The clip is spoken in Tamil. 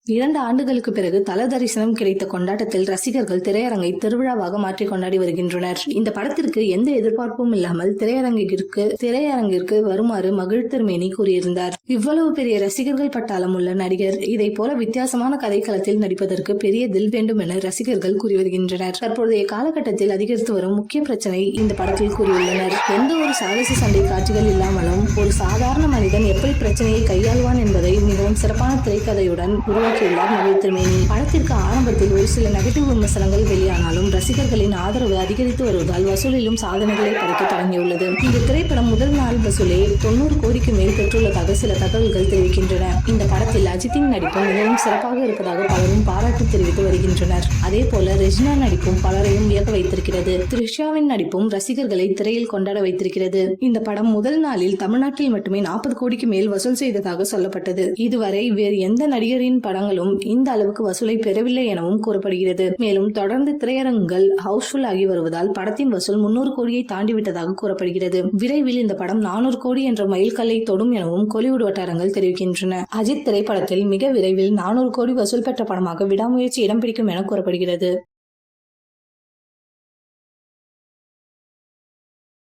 2 ஆண்டுகளுக்கு பிறகு தல தரிசனம் கிடைத்த கொண்டாட்டத்தில் ரசிகர்கள் திரையரங்கை திருவிழாவாக மாற்றி கொண்டாடி வருகின்றனர். இந்த படத்திற்கு எந்த எதிர்பார்ப்பும் இல்லாமல் திரையரங்கிற்கு வருமாறு மகிழ் திருமேனி கூறியிருந்தார். இவ்வளவு பெரிய ரசிகர்கள் பட்டாளம் உள்ள நடிகர் இதை போல வித்தியாசமான கதைக்களத்தில் நடிப்பதற்கு பெரிய தில் வேண்டும் என ரசிகர்கள் கூறி வருகின்றனர். தற்போதைய காலகட்டத்தில் அதிகரித்து வரும் முக்கிய பிரச்சனை இந்த படத்தில் கூறியுள்ளனர். எந்த ஒரு சாகச சண்டை காட்சிகள் இல்லாமலும் ஒரு சாதாரண மனிதன் எப்படி பிரச்சனையை கையாள்வான் என்பதை மிகவும் சிறப்பான திரைக்கதையுடன் உருவாக்கியுள்ளார் மகிழ் திருமேனி. படத்திற்கு ஆரம்பத்தில் ஒரு சில நெகட்டிவ் விமர்சனங்கள் வெளியானாலும் ரசிகர்களின் ஆதரவு அதிகரித்து வருவதால் வசூலிலும் சாதனைகளை படைக்க தொடங்கியுள்ளது. இந்த திரைப்படம் முதல் நாள் வசூலை 90 கோடிக்கு மேல் பெற்றுள்ளதாக சில தகவல்கள் தெரிவிக்கின்றன. இந்த படத்தில் அஜித்தின் நடிப்பு மிகவும் சிறப்பாக இருப்பதாக பலரும் பாராட்டு தெரிவித்து வருகின்றனர். அதே போல ரெஜினா நடிப்பும் பலரையும் வியக்க வைத்திருக்கிறது. த்ரிஷாவின் நடிப்பும் ரசிகர்களை திரையில் கொண்டாட வைத்திருக்கிறது. இந்த படம் முதல் நாளில் தமிழ்நாட்டில் மட்டுமே 40 கோடிக்கு மேல் வசூல் செய்ததாக சொல்லப்பட்டது. இதுவரை வேறு எந்த நடிகரின் படங்களும் இந்த அளவுக்கு வசூலை பெறவில்லை எனவும் கூறப்படுகிறது. மேலும் தொடர்ந்து திரையரங்குகள் ஹவுஸ்ஃபுல் ஆகி வருவதால் படத்தின் வசூல் 300 கோடியை தாண்டிவிட்டதாக கூறப்படுகிறது. விரைவில் இந்த படம் 400 கோடி என்ற மைல்கல்லை தொடும் எனவும் கோலிவுட் வட்டாரங்கள் தெரிவிக்கின்றன. அஜித் திரைப்படத்தில் மிக விரைவில் 400 கோடி வசூல் பெற்ற படமாக விடாமுயற்சி இடம் பிடிக்கும் என கூறப்படுகிறது.